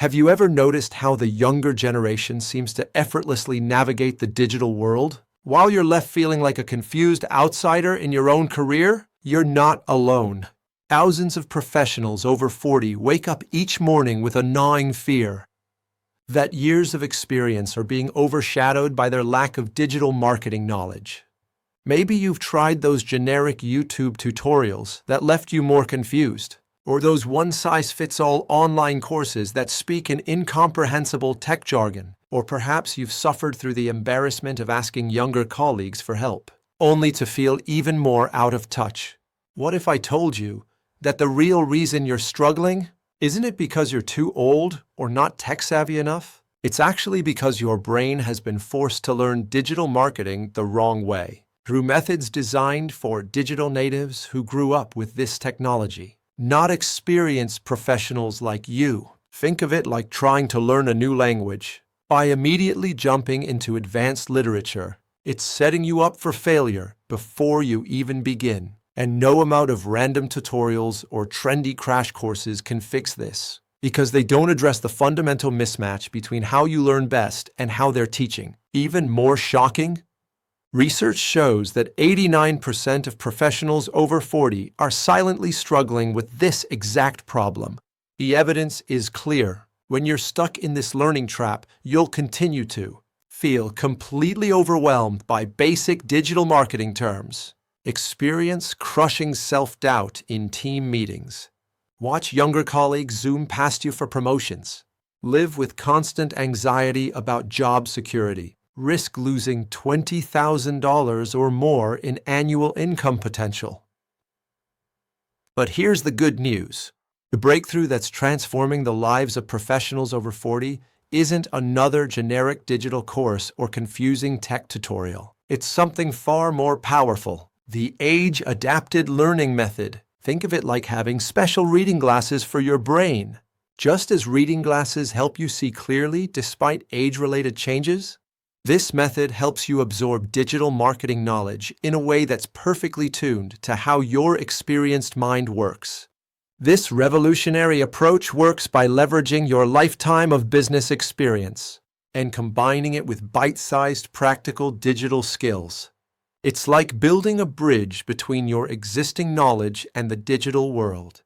Have you ever noticed how the younger generation seems to effortlessly navigate the digital world? While you're left feeling like a confused outsider in your own career, you're not alone. Thousands of professionals over 40 wake up each morning with a gnawing fear that years of experience are being overshadowed by their lack of digital marketing knowledge. Maybe you've tried those generic YouTube tutorials that left you more confused, or those one-size-fits-all online courses that speak in incomprehensible tech jargon, or perhaps you've suffered through the embarrassment of asking younger colleagues for help, only to feel even more out of touch. What if I told you that the real reason you're struggling isn't it because you're too old or not tech-savvy enough? It's actually because your brain has been forced to learn digital marketing the wrong way, through methods designed for digital natives who grew up with this technology, not experienced professionals like you. Think of it like trying to learn a new language. By immediately jumping into advanced literature, it's setting you up for failure before you even begin. And no amount of random tutorials or trendy crash courses can fix this, because they don't address the fundamental mismatch between how you learn best and how they're teaching. Even more shocking, research shows that 89% of professionals over 40 are silently struggling with this exact problem. The evidence is clear. When you're stuck in this learning trap, you'll continue to feel completely overwhelmed by basic digital marketing terms, experience crushing self-doubt in team meetings, watch younger colleagues zoom past you for promotions, live with constant anxiety about job security, risk losing $20,000 or more in annual income potential. But here's the good news. The breakthrough that's transforming the lives of professionals over 40 isn't another generic digital course or confusing tech tutorial. It's something far more powerful. The age-adapted learning method. Think of it like having special reading glasses for your brain. Just as reading glasses help you see clearly despite age-related changes, this method helps you absorb digital marketing knowledge in a way that's perfectly tuned to how your experienced mind works. This revolutionary approach works by leveraging your lifetime of business experience and combining it with bite-sized practical digital skills. It's like building a bridge between your existing knowledge and the digital world.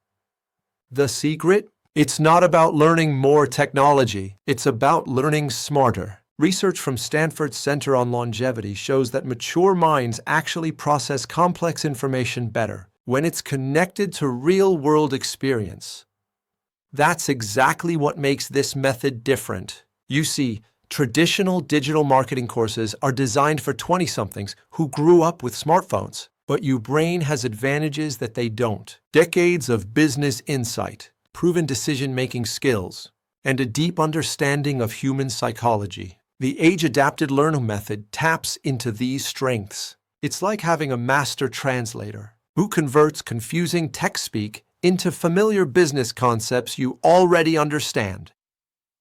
The secret? It's not about learning more technology. It's about learning smarter. Research from Stanford's Center on Longevity shows that mature minds actually process complex information better when it's connected to real-world experience. That's exactly what makes this method different. You see, traditional digital marketing courses are designed for 20-somethings who grew up with smartphones, but your brain has advantages that they don't. Decades of business insight, proven decision-making skills, and a deep understanding of human psychology. The age-adapted learning method taps into these strengths. It's like having a master translator who converts confusing tech speak into familiar business concepts you already understand.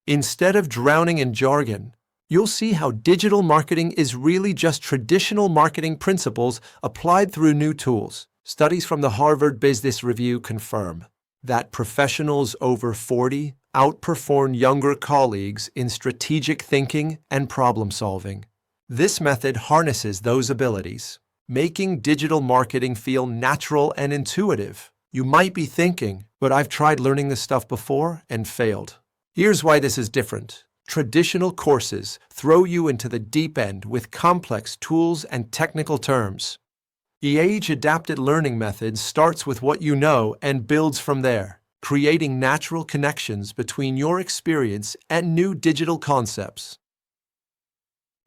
Instead of drowning in jargon, you'll see how digital marketing is really just traditional marketing principles applied through new tools. Studies from the Harvard Business Review confirm that professionals over 40 outperform younger colleagues in strategic thinking and problem solving. This method harnesses those abilities, making digital marketing feel natural and intuitive. You might be thinking, but I've tried learning this stuff before and failed. Here's why this is different. Traditional courses throw you into the deep end with complex tools and technical terms. The age-adapted learning method starts with what you know and builds from there, creating natural connections between your experience and new digital concepts.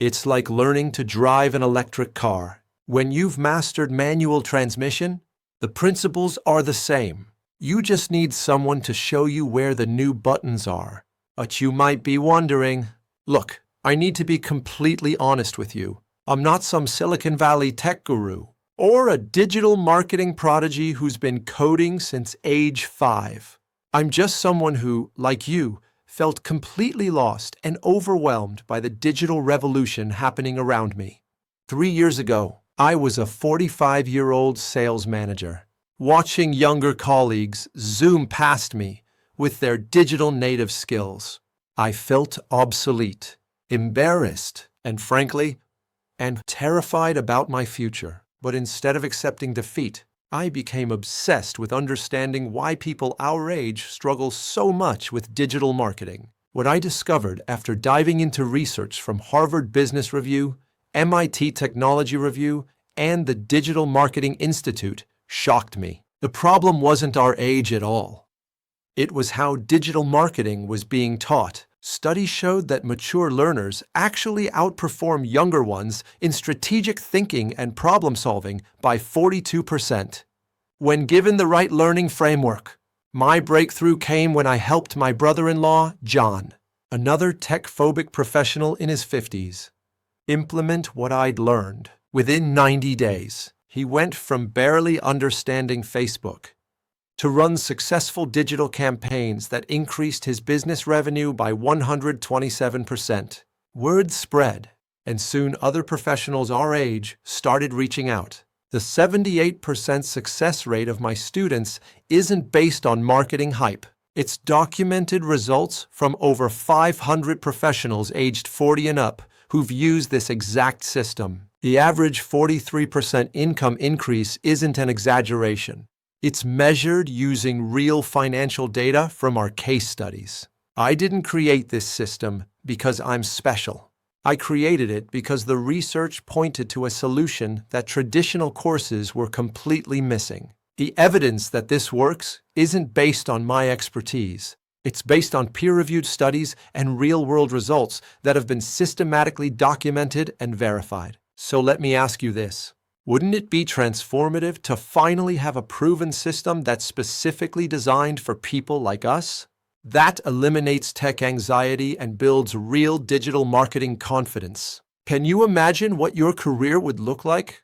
It's like learning to drive an electric car. When you've mastered manual transmission, the principles are the same. You just need someone to show you where the new buttons are. But you might be wondering, look, I need to be completely honest with you. I'm not some Silicon Valley tech guru or a digital marketing prodigy who's been coding since age 5. I'm just someone who, like you, felt completely lost and overwhelmed by the digital revolution happening around me. 3 years ago, I was a 45-year-old sales manager, watching younger colleagues zoom past me with their digital native skills. I felt obsolete, embarrassed, and frankly, terrified about my future. But instead of accepting defeat, I became obsessed with understanding why people our age struggle so much with digital marketing. What I discovered after diving into research from Harvard Business Review, MIT Technology Review, and the Digital Marketing Institute shocked me. The problem wasn't our age at all. It was how digital marketing was being taught. Studies showed that mature learners actually outperform younger ones in strategic thinking and problem-solving by 42%. When given the right learning framework, my breakthrough came when I helped my brother-in-law, John, another tech-phobic professional in his 50s, implement what I'd learned. Within 90 days, he went from barely understanding Facebook to run successful digital campaigns that increased his business revenue by 127%. Word spread, and soon other professionals our age started reaching out. The 78% success rate of my students isn't based on marketing hype. It's documented results from over 500 professionals aged 40 and up who've used this exact system. The average 43% income increase isn't an exaggeration. It's measured using real financial data from our case studies. I didn't create this system because I'm special. I created it because the research pointed to a solution that traditional courses were completely missing. The evidence that this works isn't based on my expertise. It's based on peer-reviewed studies and real-world results that have been systematically documented and verified. So let me ask you this. Wouldn't it be transformative to finally have a proven system that's specifically designed for people like us? That eliminates tech anxiety and builds real digital marketing confidence. Can you imagine what your career would look like?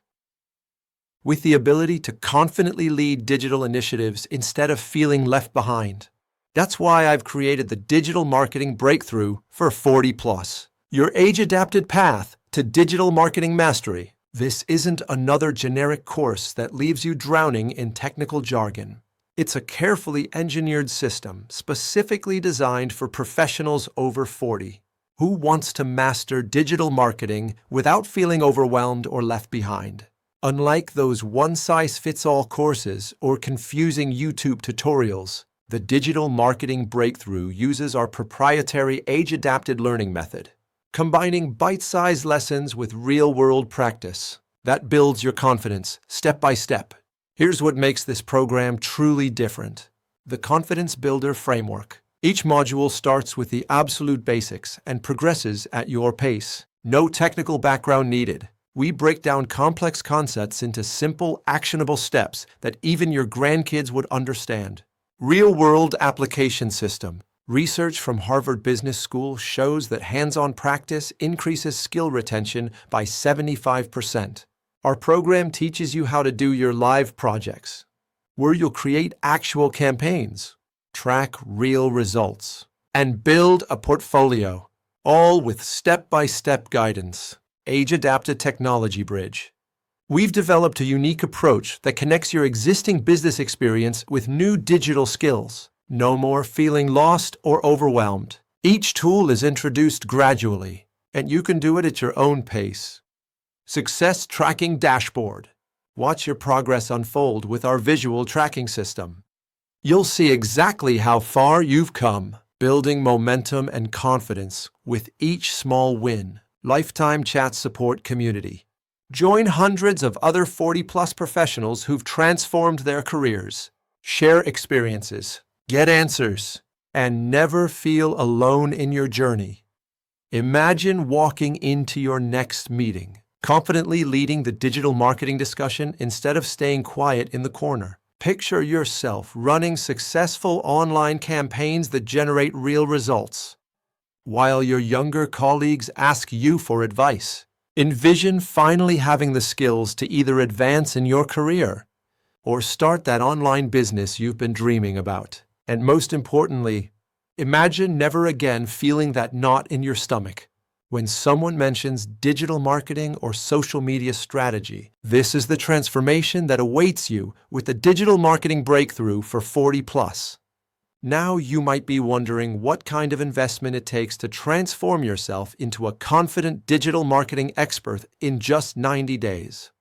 With the ability to confidently lead digital initiatives instead of feeling left behind. That's why I've created the Digital Marketing Breakthrough for 40+. Your age-adapted path to digital marketing mastery. This isn't another generic course that leaves you drowning in technical jargon. It's a carefully engineered system specifically designed for professionals over 40 who wants to master digital marketing without feeling overwhelmed or left behind. Unlike those one-size-fits-all courses or confusing YouTube tutorials, the Digital Marketing Breakthrough uses our proprietary age-adapted learning method, combining bite-sized lessons with real-world practice. That builds your confidence, step by step. Here's what makes this program truly different. The Confidence Builder Framework. Each module starts with the absolute basics and progresses at your pace. No technical background needed. We break down complex concepts into simple, actionable steps that even your grandkids would understand. Real-world application system. Research from Harvard Business School shows that hands-on practice increases skill retention by 75%. Our program teaches you how to do your live projects, where you'll create actual campaigns, track real results, and build a portfolio, all with step-by-step guidance. Age-adapted technology bridge. We've developed a unique approach that connects your existing business experience with new digital skills. No more feeling lost or overwhelmed. Each tool is introduced gradually, and you can do it at your own pace. Success Tracking Dashboard. Watch your progress unfold with our visual tracking system. You'll see exactly how far you've come, building momentum and confidence with each small win. Lifetime chat support community. Join hundreds of other 40+ professionals who've transformed their careers. Share experiences. Get answers, and never feel alone in your journey. Imagine walking into your next meeting, confidently leading the digital marketing discussion instead of staying quiet in the corner. Picture yourself running successful online campaigns that generate real results, while your younger colleagues ask you for advice. Envision finally having the skills to either advance in your career or start that online business you've been dreaming about. And most importantly, imagine never again feeling that knot in your stomach when someone mentions digital marketing or social media strategy. This is the transformation that awaits you with the Digital Marketing Breakthrough for 40+. Now you might be wondering what kind of investment it takes to transform yourself into a confident digital marketing expert in just 90 days.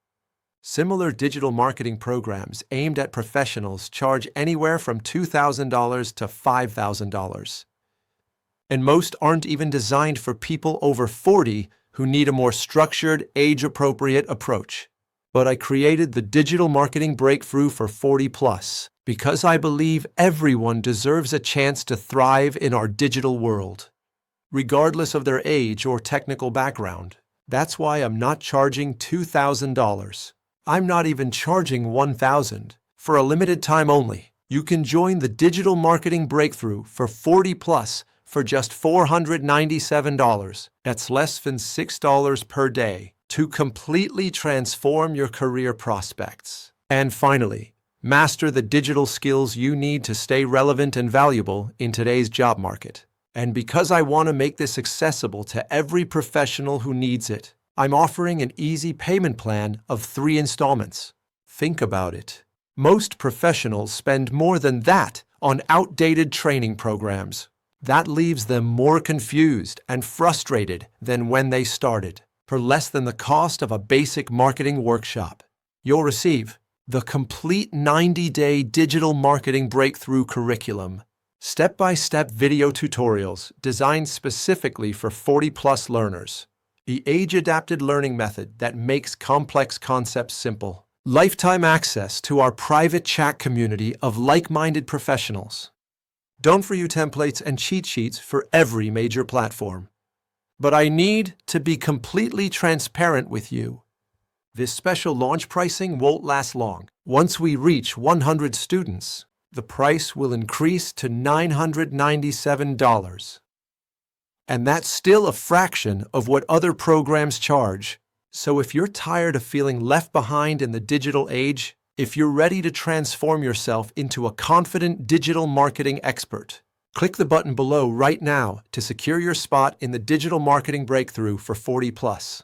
Similar digital marketing programs aimed at professionals charge anywhere from $2,000 to $5,000. And most aren't even designed for people over 40 who need a more structured, age-appropriate approach. But I created the Digital Marketing Breakthrough for 40+ because I believe everyone deserves a chance to thrive in our digital world, regardless of their age or technical background. That's why I'm not charging $2,000. I'm not even charging $1,000. For a limited time only, you can join the Digital Marketing Breakthrough for 40+ for just $497. That's less than $6 per day to completely transform your career prospects. And finally, master the digital skills you need to stay relevant and valuable in today's job market. And because I want to make this accessible to every professional who needs it, I'm offering an easy payment plan of 3 installments. Think about it. Most professionals spend more than that on outdated training programs. That leaves them more confused and frustrated than when they started. For less than the cost of a basic marketing workshop, you'll receive the complete 90-day digital marketing breakthrough curriculum, step-by-step video tutorials designed specifically for 40+ learners, the age-adapted learning method that makes complex concepts simple, lifetime access to our private chat community of like-minded professionals. Don't for you templates and cheat sheets for every major platform. But I need to be completely transparent with you. This special launch pricing won't last long. Once we reach 100 students, the price will increase to $997. And that's still a fraction of what other programs charge. So if you're tired of feeling left behind in the digital age, if you're ready to transform yourself into a confident digital marketing expert, click the button below right now to secure your spot in the Digital Marketing Breakthrough for 40+.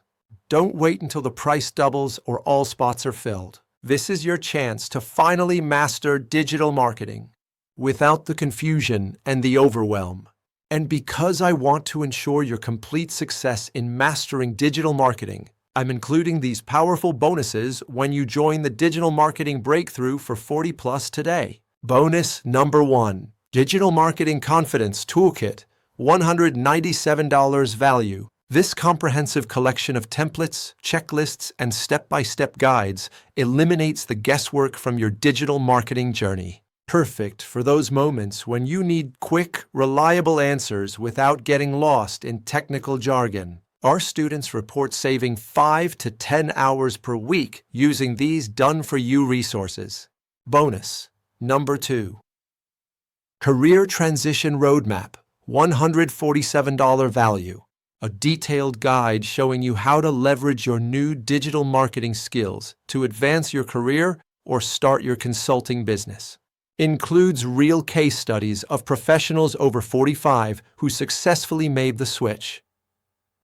Don't wait until the price doubles or all spots are filled. This is your chance to finally master digital marketing without the confusion and the overwhelm. And because I want to ensure your complete success in mastering digital marketing, I'm including these powerful bonuses when you join the Digital Marketing Breakthrough for 40+ today. Bonus number 1. Digital Marketing Confidence Toolkit, $197 value. This comprehensive collection of templates, checklists, and step-by-step guides eliminates the guesswork from your digital marketing journey. Perfect for those moments when you need quick, reliable answers without getting lost in technical jargon. Our students report saving 5 to 10 hours per week using these done-for-you resources. Bonus number 2. Career Transition Roadmap, $147 value. A detailed guide showing you how to leverage your new digital marketing skills to advance your career or start your consulting business. Includes real case studies of professionals over 45 who successfully made the switch,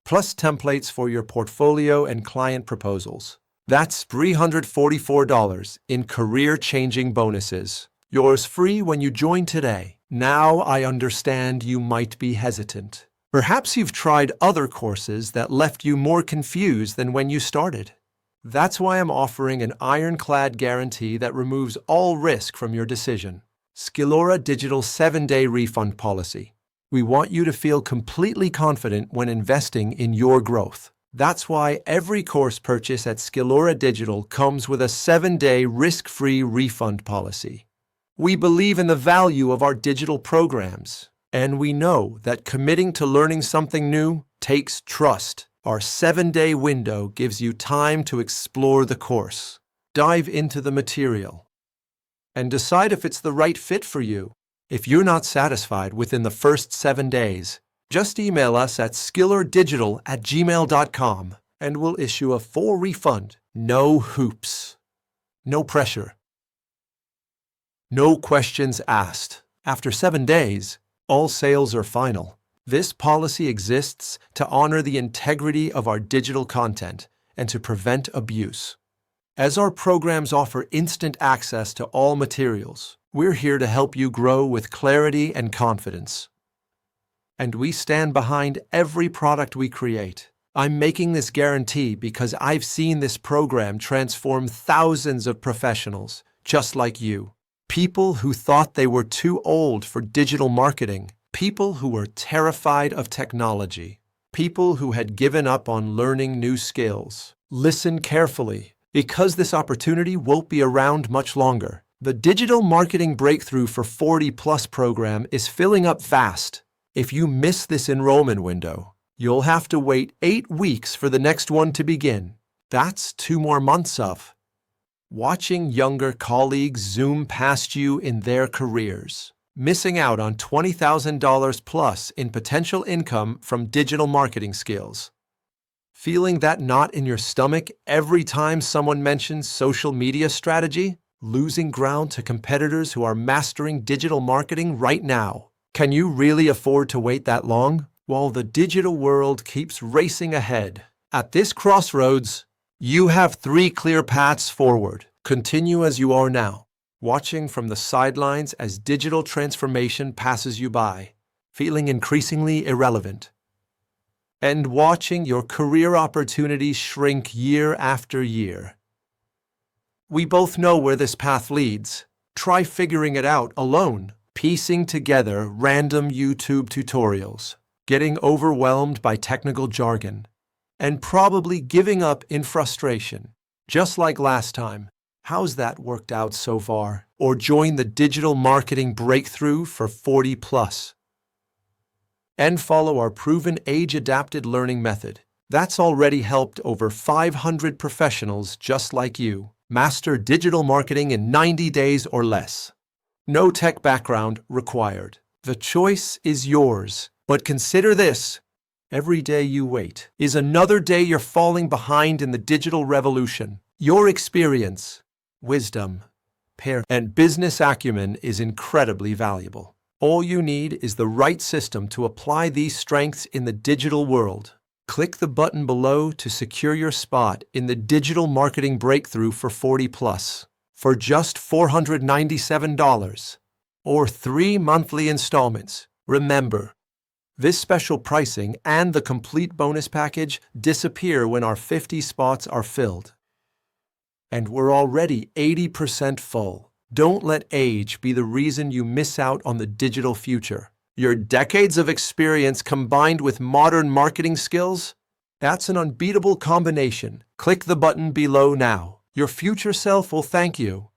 plus templates for your portfolio and client proposals. That's $344 in career-changing bonuses. Yours free when you join today. Now I understand you might be hesitant. Perhaps you've tried other courses that left you more confused than when you started. That's why I'm offering an ironclad guarantee that removes all risk from your decision. Skillora Digital 7-day refund policy. We want you to feel completely confident when investing in your growth. That's why every course purchase at Skillora Digital comes with a 7-day risk-free refund policy. We believe in the value of our digital programs, and we know that committing to learning something new takes trust. Our 7-day window gives you time to explore the course, dive into the material, and decide if it's the right fit for you. If you're not satisfied within the first 7 days, just email us at skillerdigital@gmail.com and we'll issue a full refund. No hoops. No pressure. No questions asked. After 7 days, all sales are final. This policy exists to honor the integrity of our digital content and to prevent abuse. As our programs offer instant access to all materials, We're here to help you grow with clarity and confidence. And we stand behind every product we create. I'm making this guarantee because I've seen this program transform thousands of professionals just like you. People who thought they were too old for digital marketing, people who were terrified of technology, people who had given up on learning new skills. Listen carefully, because this opportunity won't be around much longer. The Digital Marketing Breakthrough for 40+ program is filling up fast. If you miss this enrollment window, you'll have to wait 8 weeks for the next one to begin. That's 2 more months of watching younger colleagues zoom past you in their careers, missing out on $20,000 plus in potential income from digital marketing skills. Feeling that knot in your stomach every time someone mentions social media strategy? Losing ground to competitors who are mastering digital marketing right now? Can you really afford to wait that long? While the digital world keeps racing ahead, at this crossroads, you have 3 clear paths forward. Continue as you are now, watching from the sidelines as digital transformation passes you by, feeling increasingly irrelevant, and watching your career opportunities shrink year after year. We both know where this path leads. Try figuring it out alone, piecing together random YouTube tutorials, getting overwhelmed by technical jargon, and probably giving up in frustration. Just like last time. How's that worked out so far? Or join the Digital Marketing Breakthrough for 40+. And follow our proven age-adapted learning method. That's already helped over 500 professionals just like you master digital marketing in 90 days or less. No tech background required. The choice is yours. But consider this. Every day you wait is another day you're falling behind in the digital revolution. Your experience, wisdom, and business acumen is incredibly valuable. All you need is the right system to apply these strengths in the digital world. Click the button below to secure your spot in the Digital Marketing Breakthrough for 40+ for just $497 or 3 monthly installments. Remember, this special pricing and the complete bonus package disappear when our 50 spots are filled. And we're already 80% full. Don't let age be the reason you miss out on the digital future. Your decades of experience combined with modern marketing skills? That's an unbeatable combination. Click the button below now. Your future self will thank you.